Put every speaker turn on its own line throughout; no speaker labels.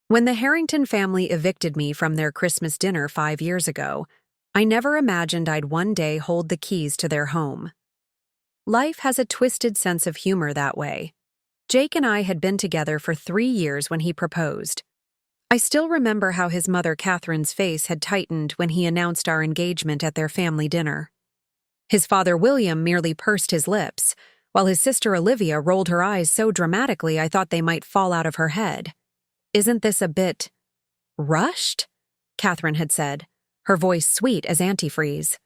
When the Harrington family evicted me from their Christmas dinner 5 years ago, I never imagined I'd one day hold the keys to their home. Life has a twisted sense of humor that way. Jake and I had been together for 3 years when he proposed. I still remember how his mother Catherine's face had tightened when he announced our engagement at their family dinner. His father William merely pursed his lips, while his sister Olivia rolled her eyes so dramatically I thought they might fall out of her head. "Isn't this a bit rushed?" Catherine had said, her voice sweet as antifreeze.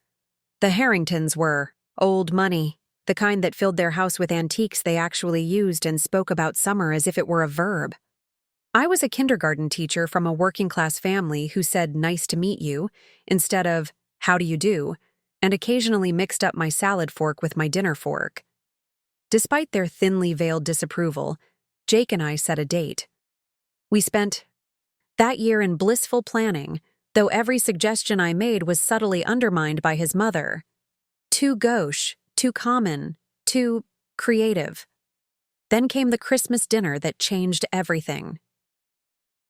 The Harringtons were old money, the kind that filled their house with antiques they actually used and spoke about summer as if it were a verb. I was a kindergarten teacher from a working-class family who said "nice to meet you" instead of "how do you do," and occasionally mixed up my salad fork with my dinner fork. Despite their thinly veiled disapproval, Jake and I set a date. We spent that year in blissful planning, though every suggestion I made was subtly undermined by his mother. Too gauche, too common, too creative. Then came the Christmas dinner that changed everything.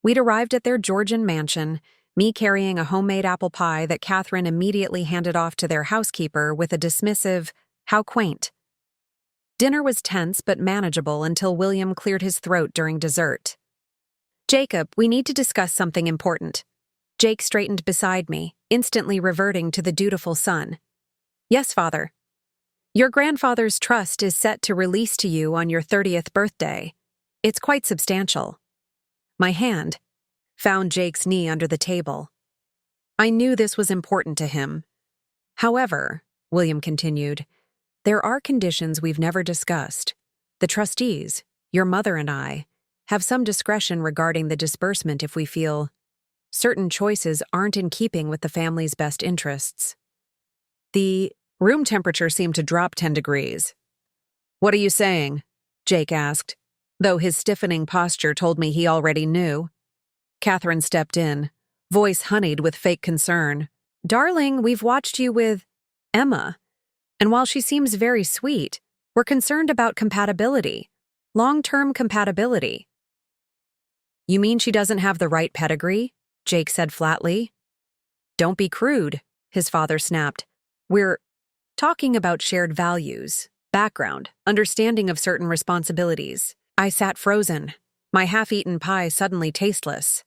We'd arrived at their Georgian mansion, me carrying a homemade apple pie that Catherine immediately handed off to their housekeeper with a dismissive, "How quaint." Dinner was tense but manageable until William cleared his throat during dessert. "Jacob, we need to discuss something important." Jake straightened beside me, instantly reverting to the dutiful son. "Yes, father. Your grandfather's trust is set to release to you on your 30th birthday. It's quite substantial." My hand found Jake's knee under the table. I knew this was important to him. "However," William continued, "there are conditions we've never discussed. The trustees, your mother and I, have some discretion regarding the disbursement if we feel certain choices aren't in keeping with the family's best interests." The room temperature seemed to drop 10 degrees. "What are you saying?" Jake asked, though his stiffening posture told me he already knew. Catherine stepped in, voice honeyed with fake concern. "Darling, we've watched you with Emma, and while she seems very sweet, we're concerned about compatibility, long-term compatibility." "You mean she doesn't have the right pedigree?" Jake said flatly. "Don't be crude," his father snapped. "We're talking about shared values, background, understanding of certain responsibilities." I sat frozen, my half-eaten pie suddenly tasteless.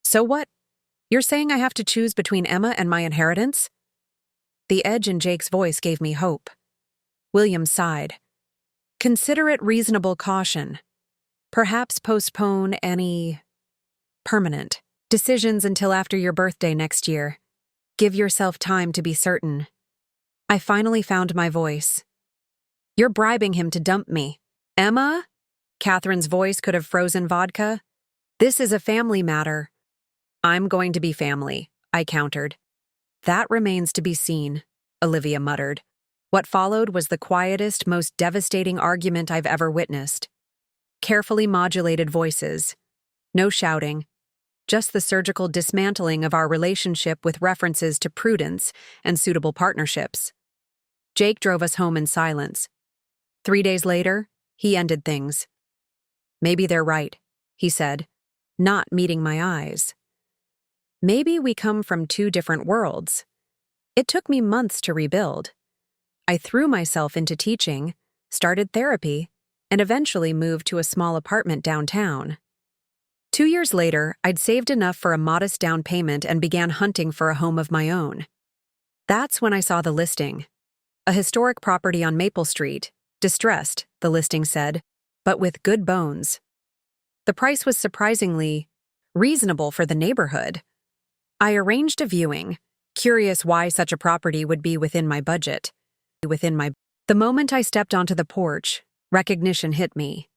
"So what? You're saying I have to choose between Emma and my inheritance?" The edge in Jake's voice gave me hope. William sighed. "Consider it reasonable caution. Perhaps postpone any permanent decisions until after your birthday next year. Give yourself time to be certain." I finally found my voice. "You're bribing him to dump me." "Emma?" Catherine's voice could have frozen vodka. "This is a family matter." "I'm going to be family," I countered. "That remains to be seen," Olivia muttered. What followed was the quietest, most devastating argument I've ever witnessed. Carefully modulated voices. No shouting. Just the surgical dismantling of our relationship with references to prudence and suitable partnerships. Jake drove us home in silence. 3 days later, he ended things. "Maybe they're right," he said, not meeting my eyes. Maybe we come from 2 different worlds. It took me months to rebuild. I threw myself into teaching, started therapy, and eventually moved to a small apartment downtown. 2 years later, I'd saved enough for a modest down payment and began hunting for a home of my own. That's when I saw the listing. A historic property on Maple Street, distressed, the listing said, but with good bones. The price was surprisingly reasonable for the neighborhood. I arranged a viewing, curious why such a property would be within my budget. The moment I stepped onto the porch, recognition hit me.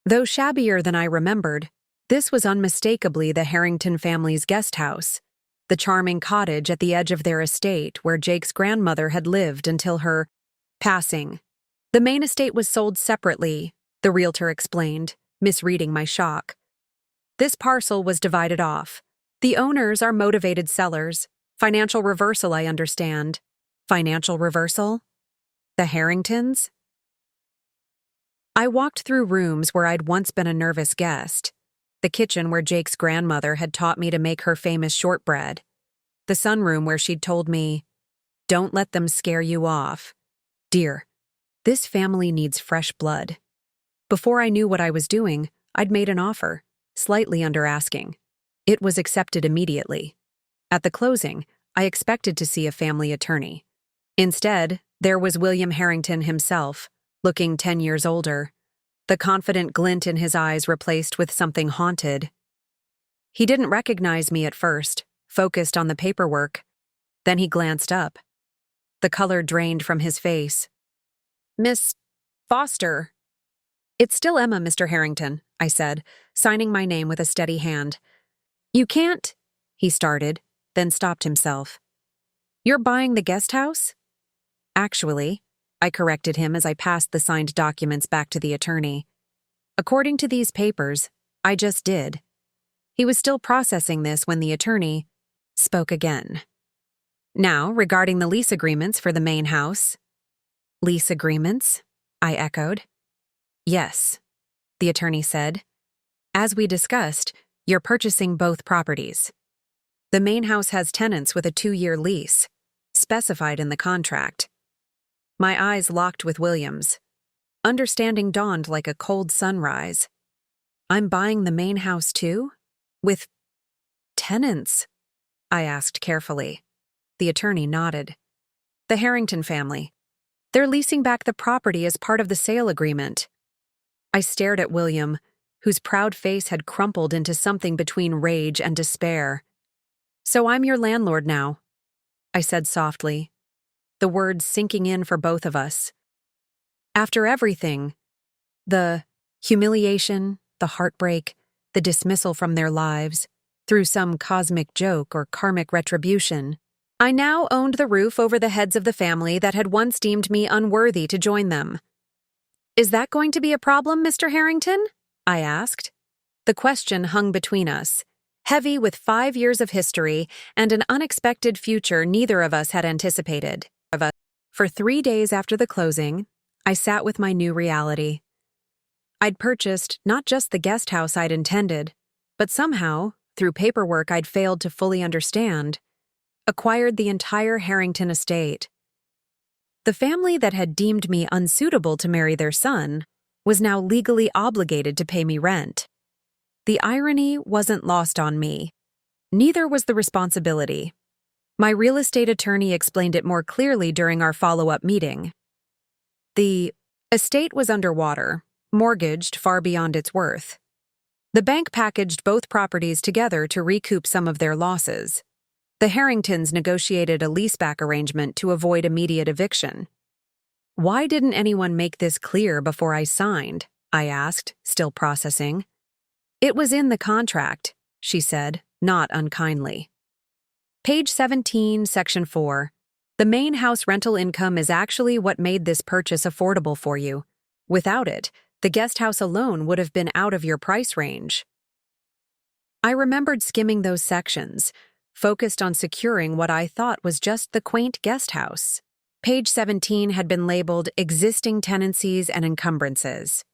Though shabbier than I remembered, this was unmistakably the Harrington family's guest house, the charming cottage at the edge of their estate where Jake's grandmother had lived until her passing. The main estate was sold separately, the realtor explained, misreading my shock. This parcel was divided off. The owners are motivated sellers. Financial reversal, I understand. Financial reversal? The Harringtons? I walked through rooms where I'd once been a nervous guest. the kitchen where Jake's grandmother had taught me to make her famous shortbread, the sunroom where she'd told me, "Don't let them scare you off. Dear, this family needs fresh blood." Before I knew what I was doing, I'd made an offer, slightly under asking. It was accepted immediately. At the closing, I expected to see a family attorney. Instead, there was William Harrington himself, looking 10 years older, the confident glint in his eyes replaced with something haunted. He didn't recognize me at first, focused on the paperwork. Then he glanced up. The color drained from his face. "Miss Foster." "It's still Emma, Mr. Harrington," I said, signing my name with a steady hand. "You can't," he started, then stopped himself. "You're buying the guest house?" "Actually," I corrected him as I passed the signed documents back to the attorney. "According to these papers, I just did." He was still processing this when the attorney spoke again. "Now, regarding the lease agreements for the main house." "Lease agreements?" I echoed. "Yes," the attorney said. "As we discussed, you're purchasing both properties. The main house has tenants with a 2-year lease, specified in the contract." My eyes locked with William's. Understanding dawned like a cold sunrise. "I'm buying the main house too? With tenants?" I asked carefully. The attorney nodded. "The Harrington family. They're leasing back the property as part of the sale agreement." I stared at William, whose proud face had crumpled into something between rage and despair. "So I'm your landlord now," I said softly, the words sinking in for both of us. After everything, the humiliation, the heartbreak, the dismissal from their lives, through some cosmic joke or karmic retribution, I now owned the roof over the heads of the family that had once deemed me unworthy to join them. "Is that going to be a problem, Mr. Harrington?" I asked. The question hung between us, heavy with 5 years of history and an unexpected future neither of us had anticipated. For 3 days after the closing, I sat with my new reality. I'd purchased not just the guest house I'd intended, but somehow, through paperwork I'd failed to fully understand, acquired the entire Harrington estate. The family that had deemed me unsuitable to marry their son was now legally obligated to pay me rent. The irony wasn't lost on me. Neither was the responsibility. My real estate attorney explained it more clearly during our follow-up meeting. The estate was underwater, mortgaged far beyond its worth. The bank packaged both properties together to recoup some of their losses. The Harringtons negotiated a leaseback arrangement to avoid immediate eviction. "Why didn't anyone make this clear before I signed?" I asked, still processing. "It was in the contract," she said, not unkindly. Page 17, Section 4. The main house rental income is actually what made this purchase affordable for you. Without it, the guest house alone would have been out of your price range. I remembered skimming those sections, focused on securing what I thought was just the quaint guest house. Page 17 had been labeled Existing Tenancies and Encumbrances.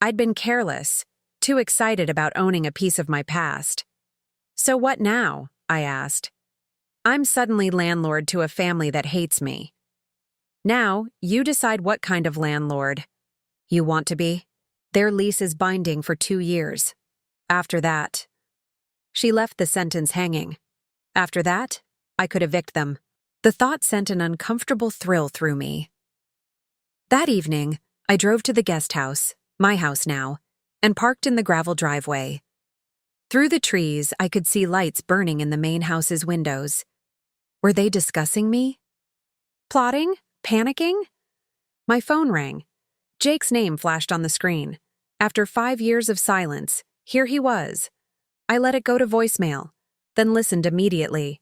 I'd been careless, too excited about owning a piece of my past. "So what now?" I asked. "I'm suddenly landlord to a family that hates me." "Now, you decide what kind of landlord you want to be. Their lease is binding for 2 years. After that..." She left the sentence hanging. "After that, I could evict them." The thought sent an uncomfortable thrill through me. That evening, I drove to the guest house, my house now, and parked in the gravel driveway. Through the trees, I could see lights burning in the main house's windows. Were they discussing me? Plotting? Panicking? My phone rang. Jake's name flashed on the screen. After 5 years of silence, here he was. I let it go to voicemail, then listened immediately.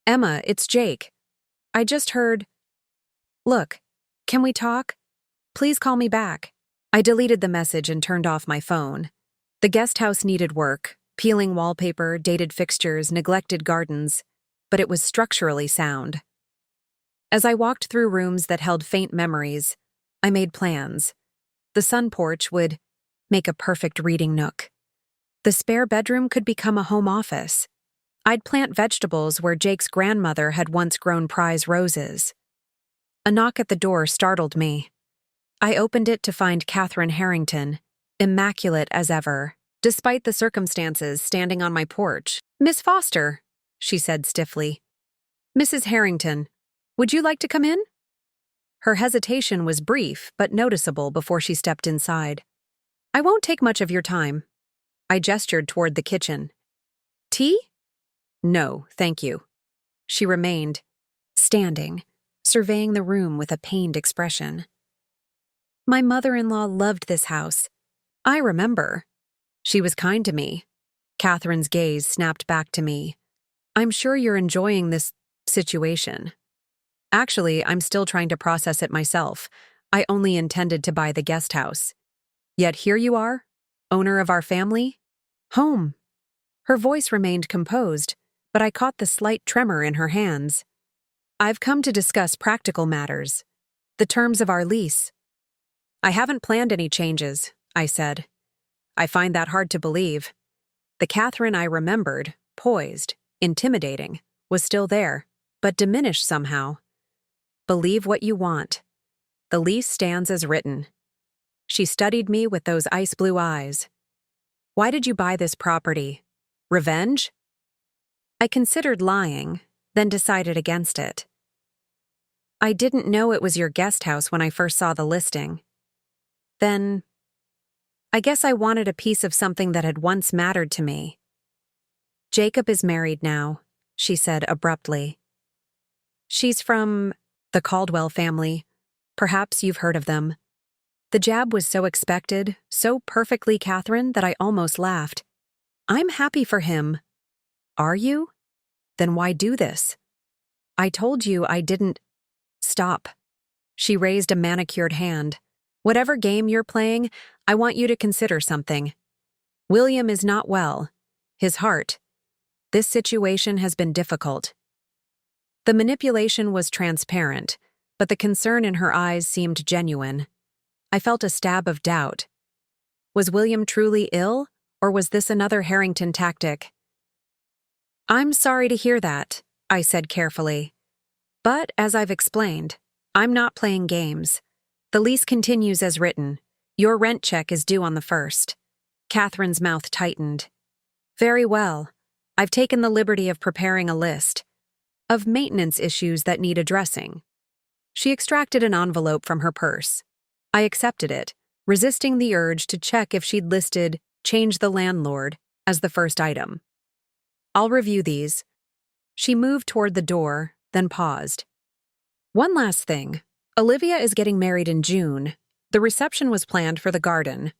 "Emma, it's Jake. I just heard..." "Look, can we talk? Please call me back." I deleted the message and turned off my phone. The guest house needed work, peeling wallpaper, dated fixtures, neglected gardens, but it was structurally sound. As I walked through rooms that held faint memories, I made plans. The sun porch would make a perfect reading nook. The spare bedroom could become a home office. I'd plant vegetables where Jake's grandmother had once grown prize roses. A knock at the door startled me. I opened it to find Catherine Harrington, immaculate as ever, despite the circumstances, standing on my porch. "Miss Foster," she said stiffly. "Mrs. Harrington, would you like to come in?" Her hesitation was brief but noticeable before she stepped inside. "I won't take much of your time." I gestured toward the kitchen. "Tea?" "No, thank you." She remained, standing, surveying the room with a pained expression. "My mother-in-law loved this house. I remember. She was kind to me." Catherine's gaze snapped back to me. "I'm sure you're enjoying this situation." "Actually, I'm still trying to process it myself. I only intended to buy the guest house. Yet here you are, owner of our family home." Her voice remained composed, but I caught the slight tremor in her hands. "I've come to discuss practical matters. The terms of our lease." "I haven't planned any changes," I said. I find that hard to believe. The Catherine I remembered, poised, intimidating, was still there, but diminished somehow. "Believe what you want. The lease stands as written." She studied me with those ice blue eyes. "Why did you buy this property? Revenge?" I considered lying, then decided against it. "I didn't know it was your guest house when I first saw the listing. Then, I guess I wanted a piece of something that had once mattered to me." "Jacob is married now," she said abruptly. "She's from the Caldwell family. Perhaps you've heard of them." The jab was so expected, so perfectly Catherine, that I almost laughed. "I'm happy for him." "Are you? Then why do this?" "I told you I didn't—" "Stop." She raised a manicured hand. "Whatever game you're playing, I want you to consider something. William is not well. His heart. This situation has been difficult." The manipulation was transparent, but the concern in her eyes seemed genuine. I felt a stab of doubt. Was William truly ill, or was this another Harrington tactic? "I'm sorry to hear that," I said carefully. "But, as I've explained, I'm not playing games. The lease continues as written. Your rent check is due on the 1st. Catherine's mouth tightened. "Very well. I've taken the liberty of preparing a list of maintenance issues that need addressing." She extracted an envelope from her purse. I accepted it, resisting the urge to check if she'd listed "change the landlord" as the first item. "I'll review these." She moved toward the door, then paused. "One last thing. Olivia is getting married in June. The reception was planned for the garden.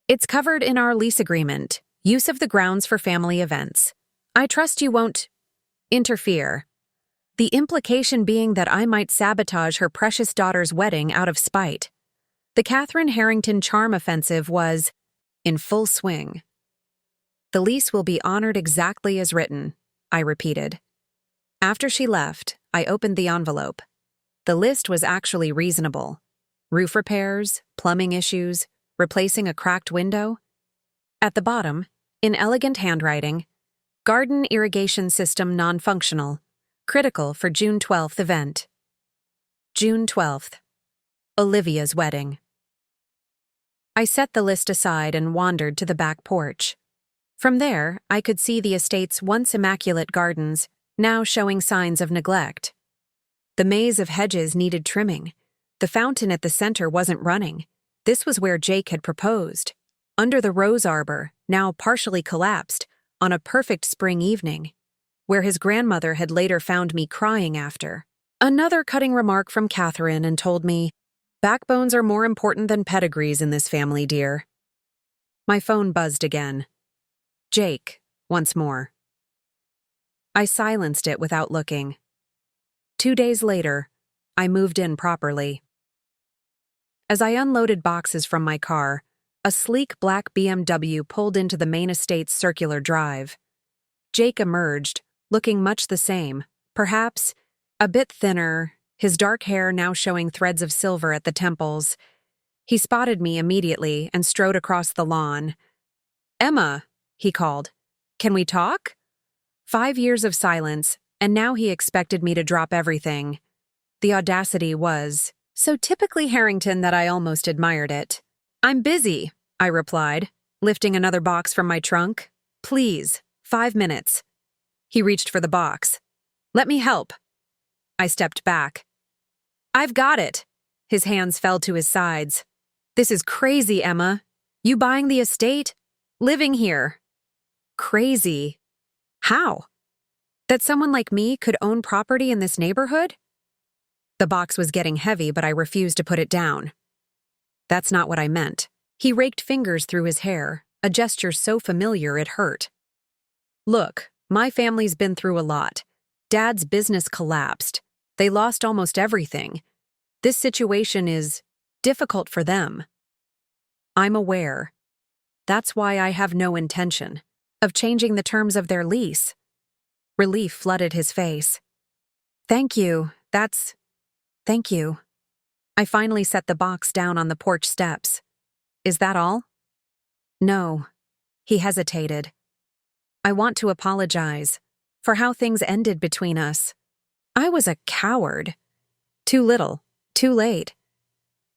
It's covered in our lease agreement, use of the grounds for family events. I trust you won't interfere." The implication being that I might sabotage her precious daughter's wedding out of spite. The Catherine Harrington charm offensive was in full swing. "The lease will be honored exactly as written," I repeated. After she left, I opened the envelope. The list was actually reasonable. Roof repairs, plumbing issues, replacing a cracked window. At the bottom, in elegant handwriting, "Garden irrigation system non-functional. Critical for June 12th event." June 12th. Olivia's wedding. I set the list aside and wandered to the back porch. From there, I could see the estate's once immaculate gardens, now showing signs of neglect. The maze of hedges needed trimming. The fountain at the center wasn't running. This was where Jake had proposed, under the rose arbor, now partially collapsed, on a perfect spring evening, where his grandmother had later found me crying after. Another cutting remark from Catherine and told me, "Backbones are more important than pedigrees in this family, dear." My phone buzzed again. Jake, once more. I silenced it without looking. 2 days later, I moved in properly. As I unloaded boxes from my car, a sleek black BMW pulled into the main estate's circular drive. Jake emerged, looking much the same, perhaps a bit thinner, his dark hair now showing threads of silver at the temples. He spotted me immediately and strode across the lawn. "Emma, he called. Can we talk? 5 years of silence, and now he expected me to drop everything. The audacity was so typically Harrington that I almost admired it. I'm busy, I replied, lifting another box from my trunk. Please, 5 minutes. He reached for the box. Let me help. I stepped back. I've got it. His hands fell to his sides. This is crazy, Emma. You buying the estate? Living here. Crazy. How? That someone like me could own property in this neighborhood? The box was getting heavy, but I refused to put it down. That's not what I meant. He raked fingers through his hair, a gesture so familiar it hurt. Look, my family's been through a lot. Dad's business collapsed. They lost almost everything. This situation is difficult for them. I'm aware. That's why I have no intention of changing the terms of their lease. Relief flooded his face. Thank you. Thank you. I finally set the box down on the porch steps. Is that all? No. He hesitated. I want to apologize for how things ended between us. I was a coward. Too little, too late.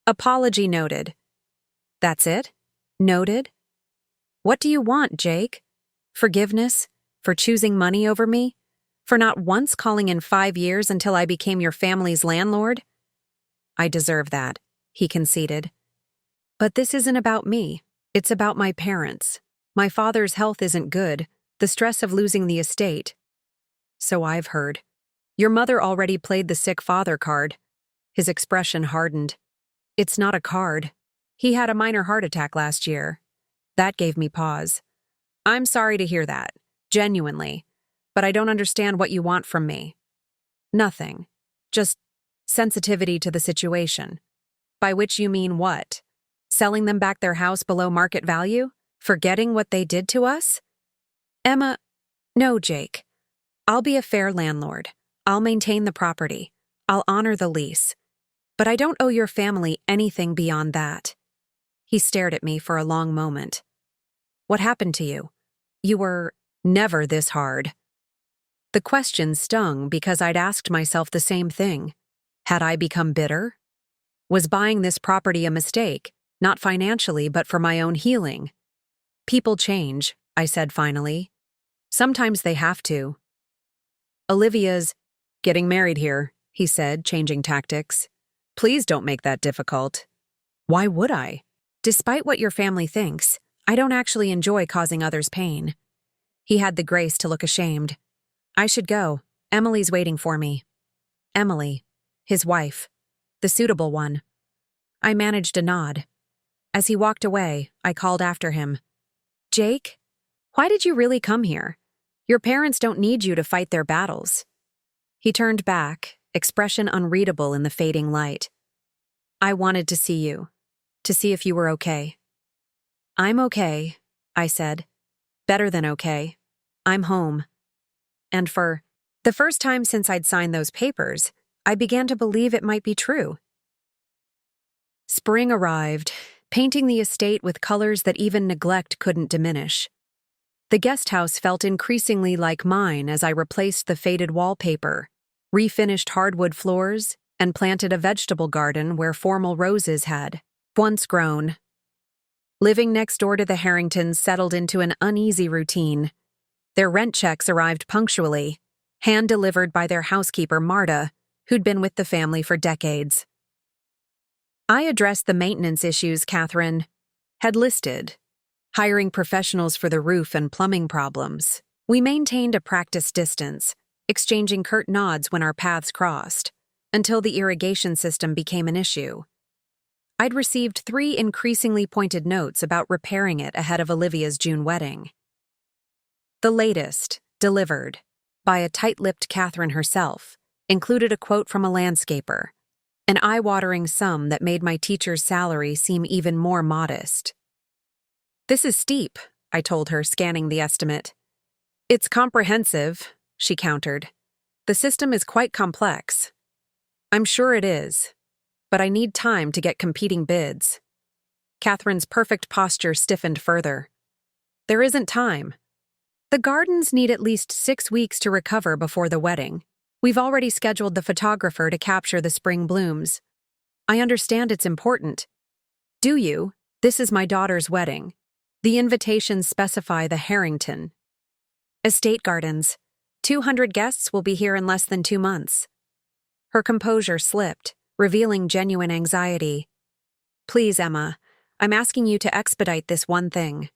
Apology noted. That's it? Noted? What do you want, Jake? Forgiveness? For choosing money over me? For not once calling in 5 years until I became your family's landlord? I deserve that, he conceded. But this isn't about me. It's about my parents. My father's health isn't good, the stress of losing the estate. So I've heard. Your mother already played the sick father card. His expression hardened. It's not a card. He had a minor heart attack last year. That gave me pause. I'm sorry to hear that, genuinely, but I don't understand what you want from me. Nothing. Just sensitivity to the situation. By which you mean what? Selling them back their house below market value? Forgetting what they did to us? Emma, no, Jake. I'll be a fair landlord. I'll maintain the property. I'll honor the lease. But I don't owe your family anything beyond that. He stared at me for a long moment. What happened to you? You were never this hard. The question stung because I'd asked myself the same thing. Had I become bitter? Was buying this property a mistake, not financially, but for my own healing? People change, I said finally. Sometimes they have to. Olivia's getting married here, he said, changing tactics. Please don't make that difficult. Why would I? Despite what your family thinks, I don't actually enjoy causing others pain. He had the grace to look ashamed. I should go. Emily's waiting for me. Emily, his wife, the suitable one. I managed a nod. As he walked away, I called after him. Jake, why did you really come here? Your parents don't need you to fight their battles. He turned back, expression unreadable in the fading light. I wanted to see you, to see if you were okay. I'm okay, I said. Better than okay. I'm home. And for the first time since I'd signed those papers, I began to believe it might be true. Spring arrived, painting the estate with colors that even neglect couldn't diminish. The guest house felt increasingly like mine as I replaced the faded wallpaper, refinished hardwood floors, and planted a vegetable garden where formal roses had once grown. Living next door to the Harringtons settled into an uneasy routine. Their rent checks arrived punctually, hand-delivered by their housekeeper, Marta, who'd been with the family for decades. I addressed the maintenance issues Catherine had listed, hiring professionals for the roof and plumbing problems. We maintained a practice distance, exchanging curt nods when our paths crossed, until the irrigation system became an issue. I'd received 3 increasingly pointed notes about repairing it ahead of Olivia's June wedding. The latest, delivered by a tight-lipped Catherine herself, included a quote from a landscaper, an eye-watering sum that made my teacher's salary seem even more modest. This is steep, I told her, scanning the estimate. It's comprehensive, she countered. The system is quite complex. I'm sure it is, but I need time to get competing bids. Catherine's perfect posture stiffened further. There isn't time. The gardens need at least 6 weeks to recover before the wedding. We've already scheduled the photographer to capture the spring blooms. I understand it's important. Do you? This is my daughter's wedding. The invitations specify the Harrington Estate Gardens. 200 guests will be here in less than 2 months. Her composure slipped, revealing genuine anxiety. Please, Emma, I'm asking you to expedite this one thing.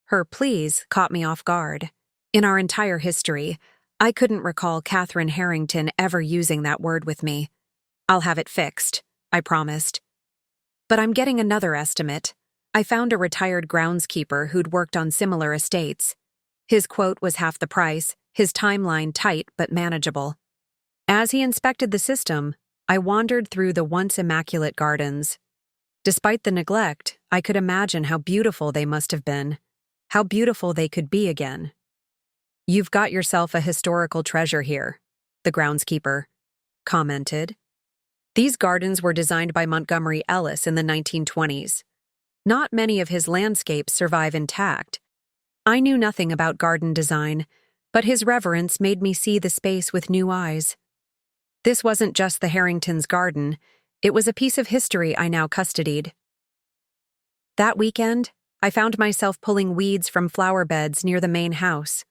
Her please caught me off guard. In our entire history, I couldn't recall Catherine Harrington ever using that word with me. I'll have it fixed, I promised. But I'm getting another estimate. I found a retired groundskeeper who'd worked on similar estates. His quote was half the price, his timeline tight but manageable. As he inspected the system, I wandered through the once immaculate gardens. Despite the neglect, I could imagine how beautiful they must have been, how beautiful they could be again. You've got yourself a historical treasure here, the groundskeeper commented. These gardens were designed by Montgomery Ellis in the 1920s. Not many of his landscapes survive intact. I knew nothing about garden design, but his reverence made me see the space with new eyes. This wasn't just the Harringtons' garden, it was a piece of history I now custodied. That weekend, I found myself pulling weeds from flower beds near the main house.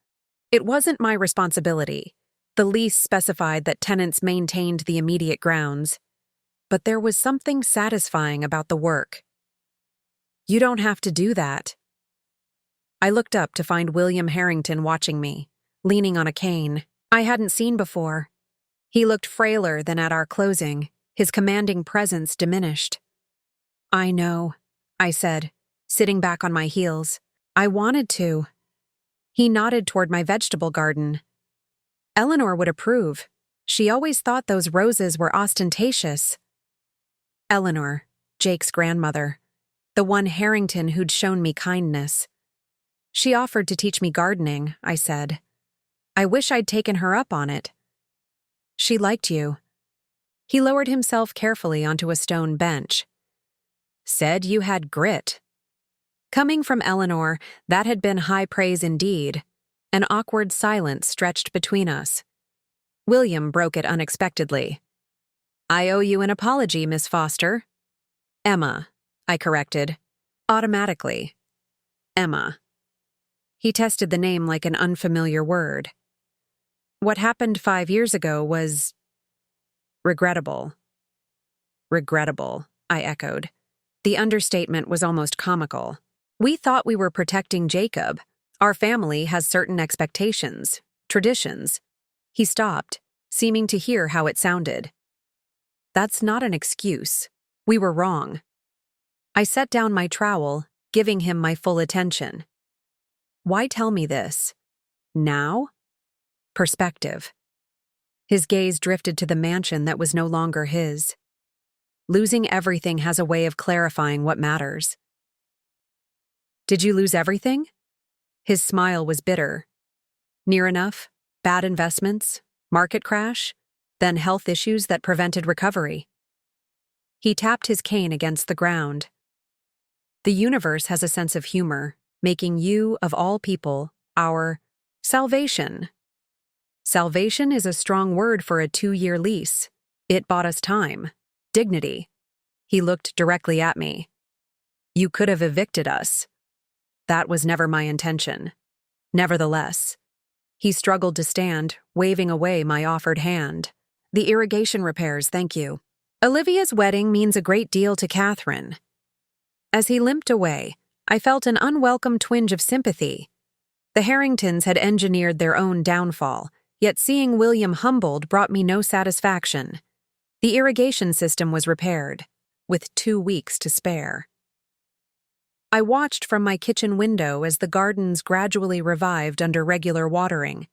It wasn't my responsibility. The lease specified that tenants maintained the immediate grounds. But there was something satisfying about the work. You don't have to do that. I looked up to find William Harrington watching me, leaning on a cane I hadn't seen before. He looked frailer than at our closing, his commanding presence diminished. I know, I said, sitting back on my heels. I wanted to. He nodded toward my vegetable garden. Eleanor would approve. She always thought those roses were ostentatious. Eleanor, Jake's grandmother, the one Harrington who'd shown me kindness. She offered to teach me gardening, I said. I wish I'd taken her up on it. She liked you. He lowered himself carefully onto a stone bench. Said you had grit. Coming from Eleanor, that had been high praise indeed. An awkward silence stretched between us. William broke it unexpectedly. I owe you an apology, Miss Foster. Emma, I corrected. Automatically. Emma. He tested the name like an unfamiliar word. What happened 5 years ago was regrettable. Regrettable, I echoed. The understatement was almost comical. We thought we were protecting Jacob. Our family has certain expectations, traditions. He stopped, seeming to hear how it sounded. That's not an excuse. We were wrong. I set down my trowel, giving him my full attention. Why tell me this? Now? Perspective. His gaze drifted to the mansion that was no longer his. Losing everything has a way of clarifying what matters. Did you lose everything? His smile was bitter. Near enough, bad investments, market crash, then health issues that prevented recovery. He tapped his cane against the ground. The universe has a sense of humor, making you, of all people, our salvation. Salvation is a strong word for a 2-year lease. It bought us time, dignity. He looked directly at me. You could have evicted us. That was never my intention. Nevertheless, he struggled to stand, waving away my offered hand. The irrigation repairs, thank you. Olivia's wedding means a great deal to Catherine. As he limped away, I felt an unwelcome twinge of sympathy. The Harringtons had engineered their own downfall, yet seeing William humbled brought me no satisfaction. The irrigation system was repaired, with 2 weeks to spare. I watched from my kitchen window as the gardens gradually revived under regular watering.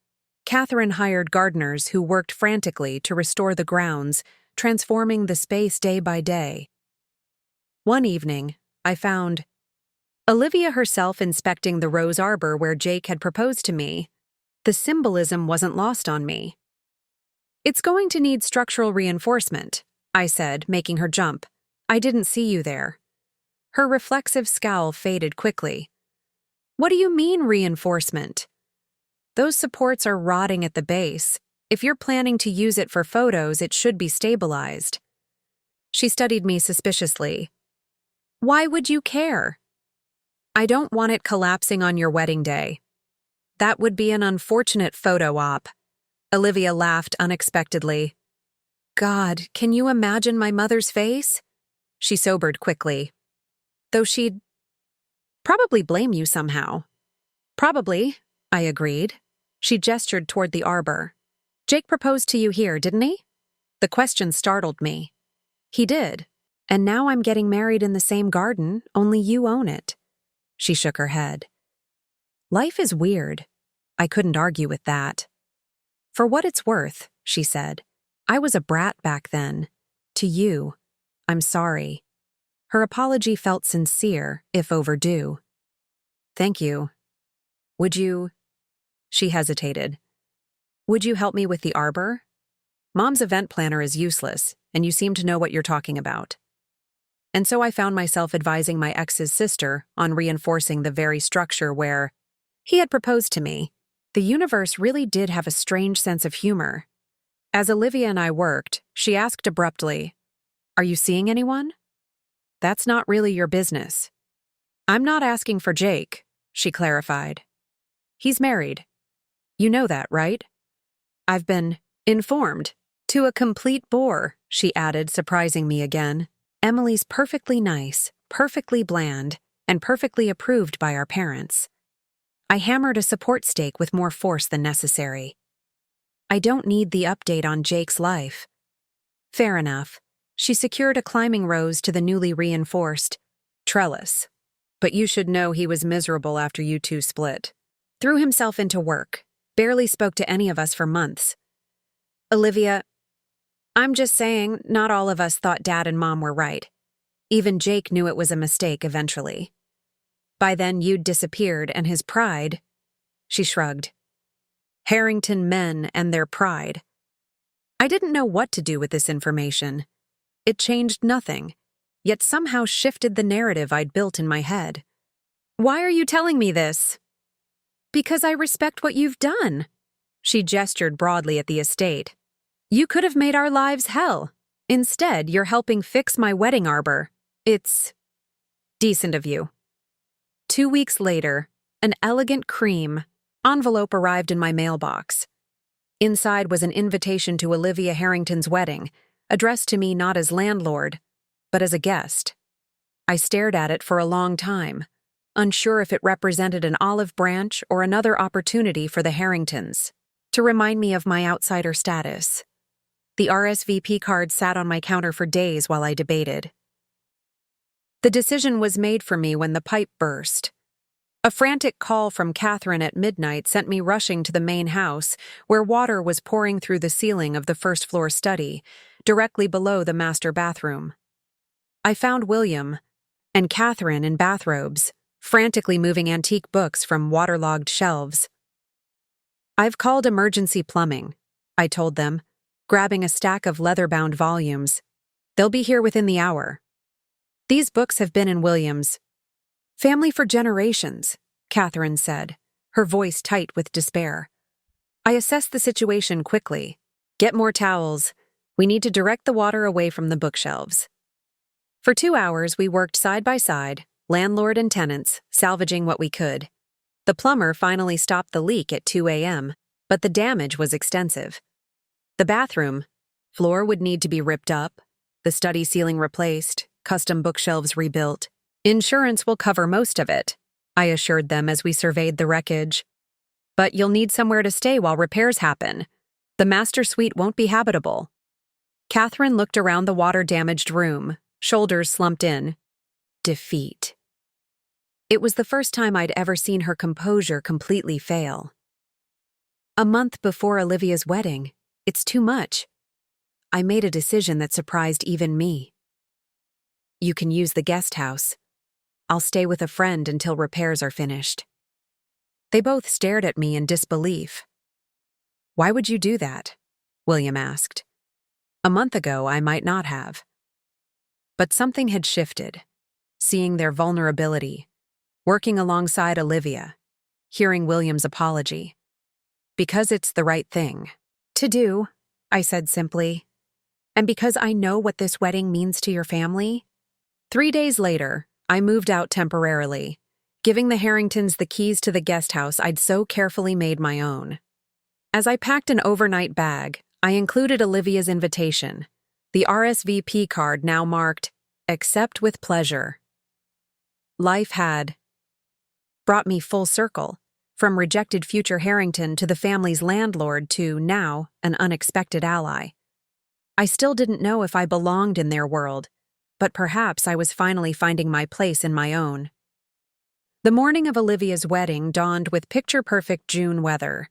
Catherine hired gardeners who worked frantically to restore the grounds, transforming the space day by day. One evening, I found Olivia herself inspecting the rose arbor where Jake had proposed to me. The symbolism wasn't lost on me. It's going to need structural reinforcement, I said, making her jump. I didn't see you there. Her reflexive scowl faded quickly. What do you mean reinforcement? Those supports are rotting at the base. If you're planning to use it for photos, it should be stabilized. She studied me suspiciously. Why would you care? I don't want it collapsing on your wedding day. That would be an unfortunate photo op. Olivia laughed unexpectedly. God, can you imagine my mother's face? She sobered quickly. Though she'd probably blame you somehow. Probably, I agreed. She gestured toward the arbor. Jake proposed to you here, didn't he? The question startled me. He did. And now I'm getting married in the same garden, only you own it. She shook her head. Life is weird. I couldn't argue with that. For what it's worth, she said, I was a brat back then. To you, I'm sorry. Her apology felt sincere, if overdue. Thank you. Would you... She hesitated. Would you help me with the arbor? Mom's event planner is useless, and you seem to know what you're talking about. And so I found myself advising my ex's sister on reinforcing the very structure where he had proposed to me. The universe really did have a strange sense of humor. As Olivia and I worked, she asked abruptly, Are you seeing anyone? That's not really your business. I'm not asking for Jake, she clarified. He's married. You know that, right? I've been informed. To a complete bore, she added, surprising me again. Emily's perfectly nice, perfectly bland, and perfectly approved by our parents. I hammered a support stake with more force than necessary. I don't need the update on Jake's life. Fair enough. She secured a climbing rose to the newly reinforced trellis. But you should know he was miserable after you two split. Threw himself into work. Barely spoke to any of us for months. Olivia, I'm just saying, not all of us thought Dad and Mom were right. Even Jake knew it was a mistake eventually. By then, you'd disappeared, and his pride... She shrugged. Harrington men and their pride. I didn't know what to do with this information. It changed nothing, yet somehow shifted the narrative I'd built in my head. Why are you telling me this? Because I respect what you've done. She gestured broadly at the estate. You could have made our lives hell. Instead, you're helping fix my wedding arbor. It's decent of you. 2 weeks later, an elegant cream envelope arrived in my mailbox. Inside was an invitation to Olivia Harrington's wedding, addressed to me not as landlord, but as a guest. I stared at it for a long time, unsure if it represented an olive branch or another opportunity for the Harringtons to remind me of my outsider status. The RSVP card sat on my counter for days while I debated. The decision was made for me when the pipe burst. A frantic call from Catherine at midnight sent me rushing to the main house, where water was pouring through the ceiling of the first-floor study, directly below the master bathroom. I found William and Catherine in bathrobes, frantically moving antique books from waterlogged shelves. I've called emergency plumbing, I told them, grabbing a stack of leather-bound volumes. They'll be here within the hour. These books have been in William's family for generations, Catherine said, her voice tight with despair. I assessed the situation quickly. Get more towels. We need to direct the water away from the bookshelves. For 2 hours, we worked side by side, landlord and tenants, salvaging what we could. The plumber finally stopped the leak at 2 a.m., but the damage was extensive. The bathroom floor would need to be ripped up, the study ceiling replaced, custom bookshelves rebuilt. Insurance will cover most of it, I assured them as we surveyed the wreckage. But you'll need somewhere to stay while repairs happen. The master suite won't be habitable. Catherine looked around the water-damaged room, shoulders slumped in. Defeat. It was the first time I'd ever seen her composure completely fail. A month before Olivia's wedding, it's too much. I made a decision that surprised even me. You can use the guest house. I'll stay with a friend until repairs are finished. They both stared at me in disbelief. Why would you do that? William asked. A month ago, I might not have. But something had shifted. Seeing their vulnerability, working alongside Olivia, hearing William's apology. Because it's the right thing to do, I said simply. And because I know what this wedding means to your family. 3 days later, I moved out temporarily, giving the Harringtons the keys to the guest house I'd so carefully made my own. As I packed an overnight bag, I included Olivia's invitation, the RSVP card now marked, "Accept with pleasure." Life had brought me full circle, from rejected future Harrington to the family's landlord to, now, an unexpected ally. I still didn't know if I belonged in their world, but perhaps I was finally finding my place in my own. The morning of Olivia's wedding dawned with picture-perfect June weather.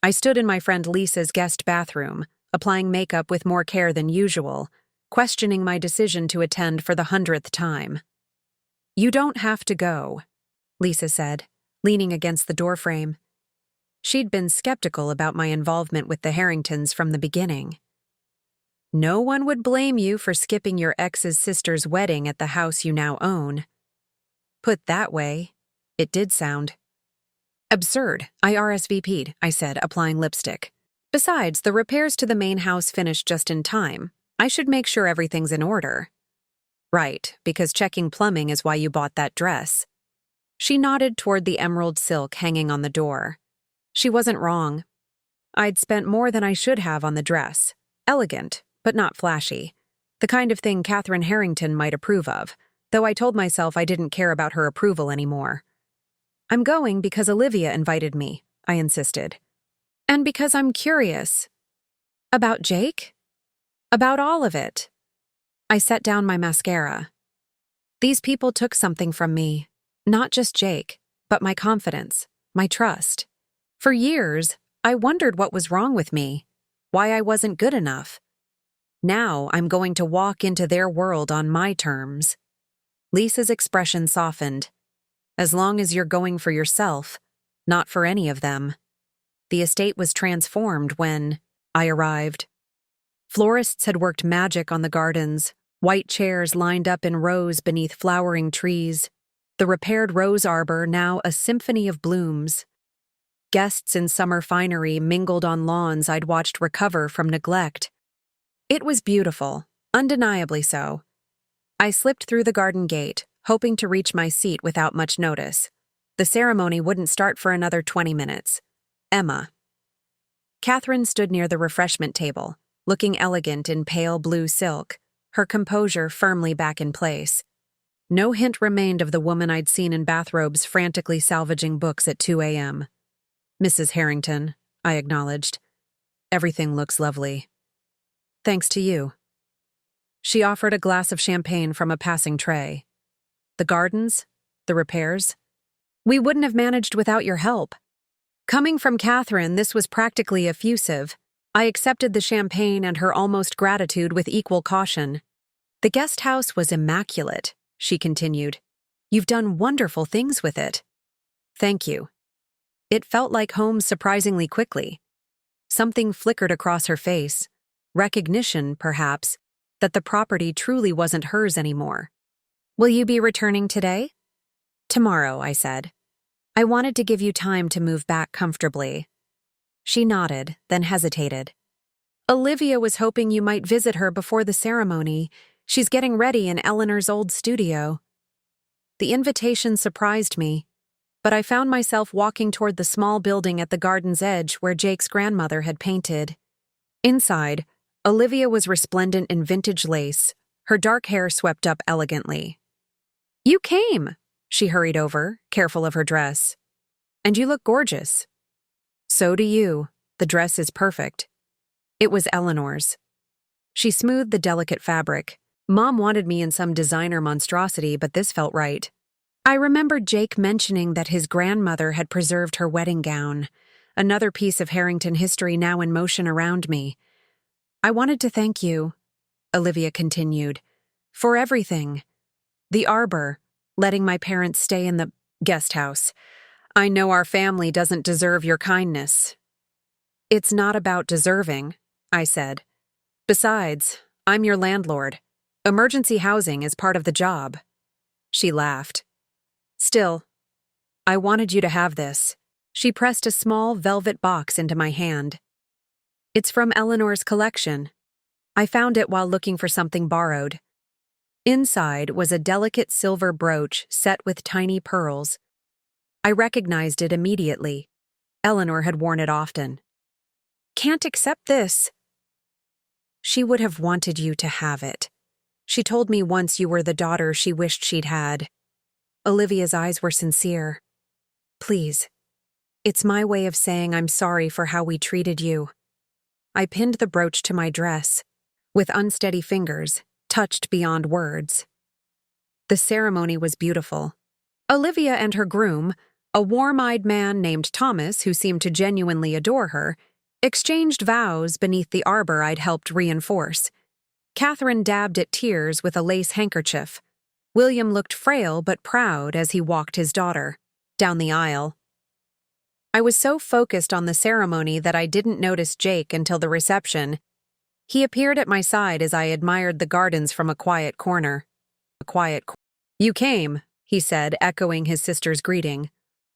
I stood in my friend Lisa's guest bathroom, applying makeup with more care than usual, questioning my decision to attend for the 100th time. "You don't have to go," Lisa said, leaning against the doorframe. She'd been skeptical about my involvement with the Harringtons from the beginning. "No one would blame you for skipping your ex's sister's wedding at the house you now own." Put that way, it did sound absurd. "I RSVP'd, I said, applying lipstick. "Besides, the repairs to the main house finished just in time. I should make sure everything's in order." "Right, because checking plumbing is why you bought that dress." She nodded toward the emerald silk hanging on the door. She wasn't wrong. I'd spent more than I should have on the dress. Elegant, but not flashy. The kind of thing Catherine Harrington might approve of, though I told myself I didn't care about her approval anymore. "I'm going because Olivia invited me," I insisted. "And because I'm curious." "About Jake?" "About all of it." I set down my mascara. These people took something from me. Not just Jake, but my confidence, my trust. For years, I wondered what was wrong with me, why I wasn't good enough. Now I'm going to walk into their world on my terms. Lisa's expression softened. "As long as you're going for yourself, not for any of them." The estate was transformed when I arrived. Florists had worked magic on the gardens, white chairs lined up in rows beneath flowering trees, the repaired rose arbor now a symphony of blooms. Guests in summer finery mingled on lawns I'd watched recover from neglect. It was beautiful, undeniably so. I slipped through the garden gate, hoping to reach my seat without much notice. The ceremony wouldn't start for another 20 minutes. Emma. Catherine stood near the refreshment table, looking elegant in pale blue silk, her composure firmly back in place. No hint remained of the woman I'd seen in bathrobes frantically salvaging books at 2 a.m. "Mrs. Harrington," I acknowledged. "Everything looks lovely." "Thanks to you." She offered a glass of champagne from a passing tray. "The gardens? The repairs? We wouldn't have managed without your help." Coming from Catherine, this was practically effusive. I accepted the champagne and her almost gratitude with equal caution. "The guest house was immaculate," she continued. "You've done wonderful things with it." "Thank you." It felt like home surprisingly quickly. Something flickered across her face. Recognition, perhaps, that the property truly wasn't hers anymore. "Will you be returning today?" "Tomorrow," I said. "I wanted to give you time to move back comfortably." She nodded, then hesitated. "Olivia was hoping you might visit her before the ceremony. She's getting ready in Eleanor's old studio." The invitation surprised me, but I found myself walking toward the small building at the garden's edge where Jake's grandmother had painted. Inside, Olivia was resplendent in vintage lace, her dark hair swept up elegantly. "You came," she hurried over, careful of her dress. "And you look gorgeous." "So do you. The dress is perfect." It was Eleanor's. She smoothed the delicate fabric. Mom wanted me in some designer monstrosity, but this felt right. I remembered Jake mentioning that his grandmother had preserved her wedding gown, another piece of Harrington history now in motion around me. "I wanted to thank you," Olivia continued, "for everything. The arbor, letting my parents stay in the guest house. I know our family doesn't deserve your kindness." "It's not about deserving," I said. "Besides, I'm your landlord. Emergency housing is part of the job." She laughed. "Still, I wanted you to have this. She pressed a small velvet box into my hand. It's from Eleanor's collection. I found it while looking for something borrowed. Inside was a delicate silver brooch set with tiny pearls. I recognized it immediately. Eleanor had worn it often. Can't accept this. She would have wanted you to have it. She told me once you were the daughter she wished she'd had. Olivia's eyes were sincere. Please. It's my way of saying I'm sorry for how we treated you. I pinned the brooch to my dress, with unsteady fingers, touched beyond words. The ceremony was beautiful. Olivia and her groom, a warm-eyed man named Thomas who seemed to genuinely adore her, exchanged vows beneath the arbor I'd helped reinforce. Catherine dabbed at tears with a lace handkerchief. William looked frail but proud as he walked his daughter down the aisle. I was so focused on the ceremony that I didn't notice Jake until the reception. He appeared at my side as I admired the gardens from a quiet corner. You came, he said, echoing his sister's greeting.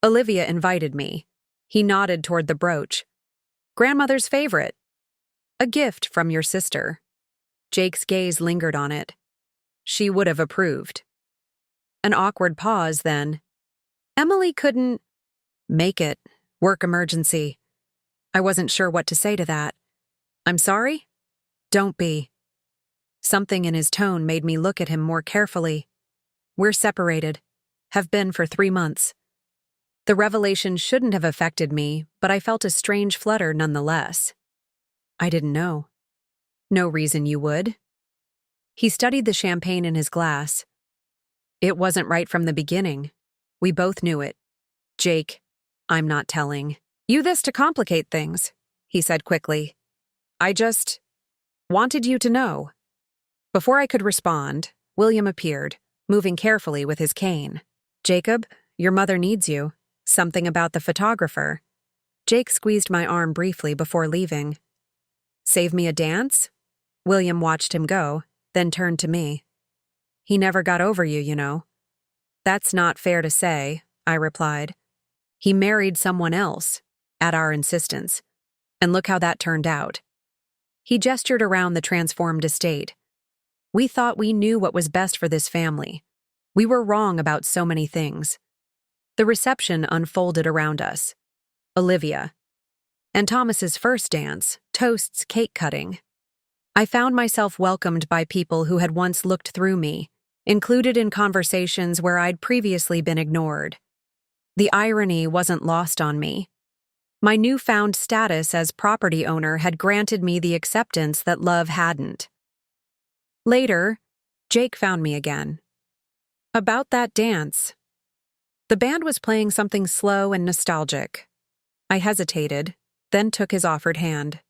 Olivia invited me. He nodded toward the brooch. Grandmother's favorite. A gift from your sister. Jake's gaze lingered on it. She would have approved. An awkward pause, then. Emily couldn't make it. Work emergency. I wasn't sure what to say to that. I'm sorry? Don't be. Something in his tone made me look at him more carefully. We're separated. Have been for 3 months. The revelation shouldn't have affected me, but I felt a strange flutter nonetheless. I didn't know. No reason you would. He studied the champagne in his glass. It wasn't right from the beginning. We both knew it. Jake, I'm not telling you this to complicate things, he said quickly. I just wanted you to know. Before I could respond, William appeared, moving carefully with his cane. Jacob, your mother needs you. Something about the photographer. Jake squeezed my arm briefly before leaving. Save me a dance? William watched him go, then turned to me. He never got over you, you know. That's not fair to say, I replied. He married someone else, at our insistence. And look how that turned out. He gestured around the transformed estate. We thought we knew what was best for this family. We were wrong about so many things. The reception unfolded around us. Olivia. And Thomas's first dance, toasts, cake cutting. I found myself welcomed by people who had once looked through me, included in conversations where I'd previously been ignored. The irony wasn't lost on me. My newfound status as property owner had granted me the acceptance that love hadn't. Later, Jake found me again. About that dance. The band was playing something slow and nostalgic. I hesitated, then took his offered hand.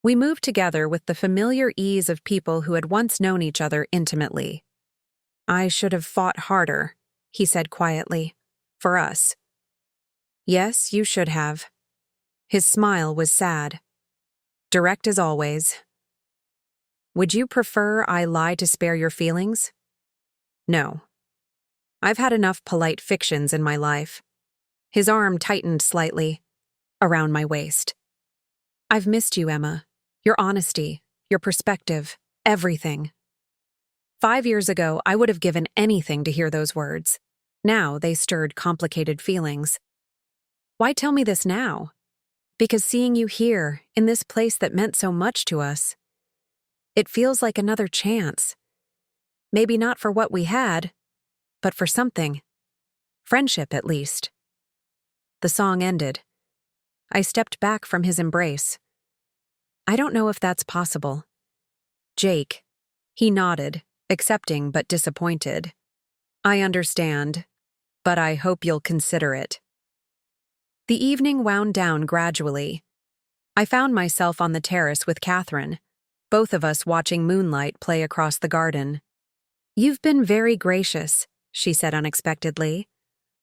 We moved together with the familiar ease of people who had once known each other intimately. I should have fought harder, he said quietly, for us. Yes, you should have. His smile was sad. Direct as always. Would you prefer I lie to spare your feelings? No. I've had enough polite fictions in my life. His arm tightened slightly, around my waist. I've missed you, Emma. Your honesty, your perspective, everything. 5 years ago, I would have given anything to hear those words. Now they stirred complicated feelings. Why tell me this now? Because seeing you here, in this place that meant so much to us, it feels like another chance. Maybe not for what we had, but for something. Friendship, at least. The song ended. I stepped back from his embrace. I don't know if that's possible. Jake. He nodded, accepting but disappointed. I understand, but I hope you'll consider it. The evening wound down gradually. I found myself on the terrace with Catherine, both of us watching moonlight play across the garden. You've been very gracious, she said unexpectedly,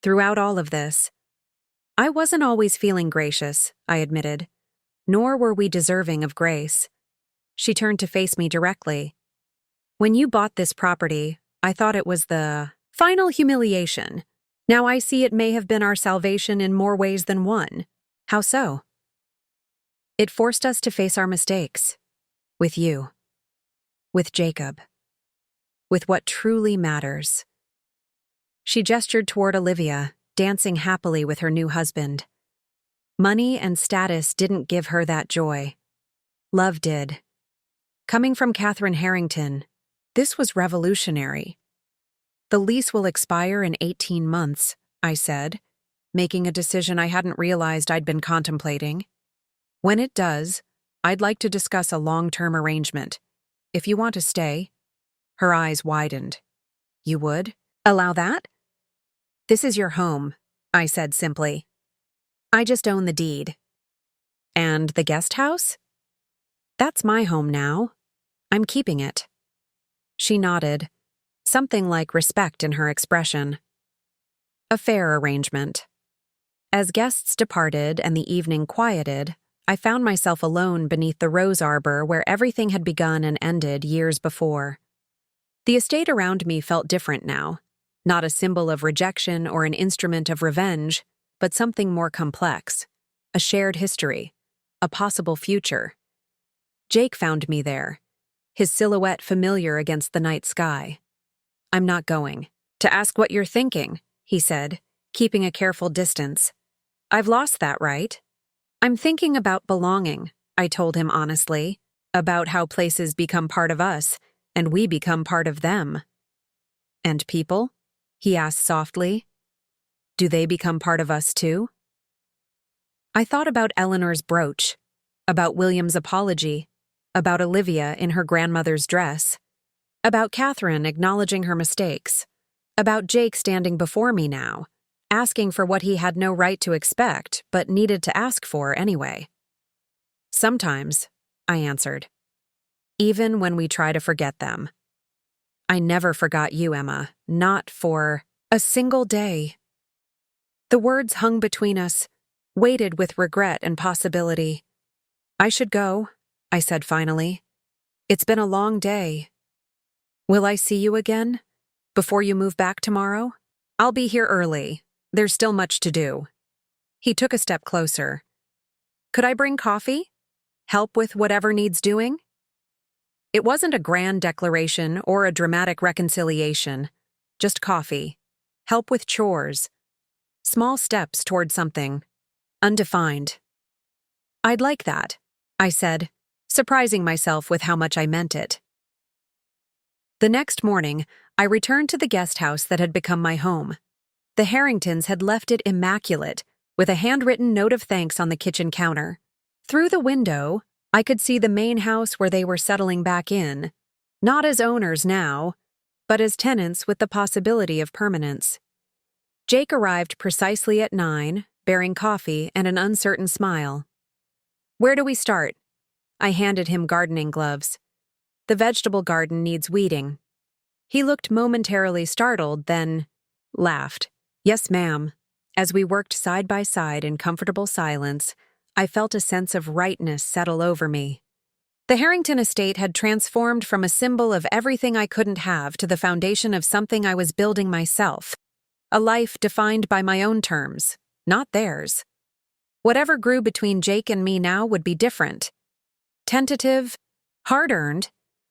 throughout all of this. I wasn't always feeling gracious, I admitted, nor were we deserving of grace. She turned to face me directly. When you bought this property, I thought it was the final humiliation. Now I see it may have been our salvation in more ways than one. How so? It forced us to face our mistakes. With you. With Jacob. With what truly matters. She gestured toward Olivia, dancing happily with her new husband. Money and status didn't give her that joy. Love did. Coming from Catherine Harrington, this was revolutionary. The lease will expire in 18 months, I said, making a decision I hadn't realized I'd been contemplating. When it does, I'd like to discuss a long-term arrangement. If you want to stay. Her eyes widened. You would? Allow that? This is your home, I said simply. I just own the deed. And the guest house? That's my home now. I'm keeping it. She nodded, something like respect in her expression. A fair arrangement. As guests departed and the evening quieted, I found myself alone beneath the rose arbor where everything had begun and ended years before. The estate around me felt different now, not a symbol of rejection or an instrument of revenge, but something more complex, a shared history, a possible future. Jake found me there, his silhouette familiar against the night sky. I'm not going. To ask what you're thinking, he said, keeping a careful distance. I've lost that right. I'm thinking about belonging, I told him honestly, about how places become part of us, and we become part of them. And people? He asked softly. Do they become part of us too? I thought about Eleanor's brooch, about William's apology, about Olivia in her grandmother's dress, about Catherine acknowledging her mistakes, about Jake standing before me now, asking for what he had no right to expect but needed to ask for anyway. Sometimes, I answered. Even when we try to forget them. I never forgot you, Emma, not for a single day. The words hung between us, weighted with regret and possibility. I should go, I said finally. It's been a long day. Will I see you again? Before you move back tomorrow? I'll be here early. There's still much to do. He took a step closer. Could I bring coffee? Help with whatever needs doing? It wasn't a grand declaration or a dramatic reconciliation. Just coffee. Help with chores. Small steps toward something. Undefined. I'd like that, I said, surprising myself with how much I meant it. The next morning, I returned to the guest house that had become my home. The Harringtons had left it immaculate, with a handwritten note of thanks on the kitchen counter. Through the window, I could see the main house where they were settling back in, not as owners now, but as tenants with the possibility of permanence. Jake arrived precisely at 9, bearing coffee and an uncertain smile. Where do we start? I handed him gardening gloves. The vegetable garden needs weeding. He looked momentarily startled, then laughed. Yes, ma'am. As we worked side by side in comfortable silence, I felt a sense of rightness settle over me. The Harrington estate had transformed from a symbol of everything I couldn't have to the foundation of something I was building myself. A life defined by my own terms, not theirs. Whatever grew between Jake and me now would be different. Tentative, hard-earned,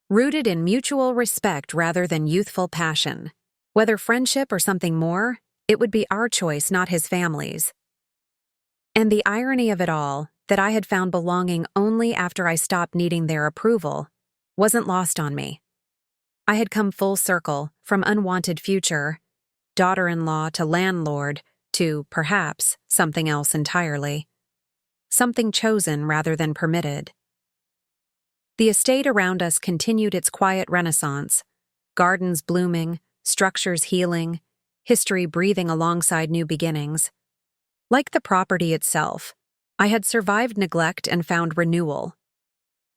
rooted in mutual respect rather than youthful passion. Whether friendship or something more, it would be our choice, not his family's. And the irony of it all, that I had found belonging only after I stopped needing their approval, wasn't lost on me. I had come full circle, from unwanted future, daughter-in-law to landlord, to, perhaps, something else entirely. Something chosen rather than permitted. The estate around us continued its quiet renaissance, gardens blooming, structures healing, history breathing alongside new beginnings. Like the property itself, I had survived neglect and found renewal.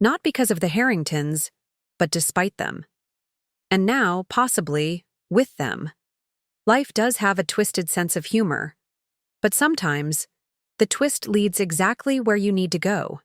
Not because of the Harringtons, but despite them. And now, possibly, with them. Life does have a twisted sense of humor, but sometimes, the twist leads exactly where you need to go.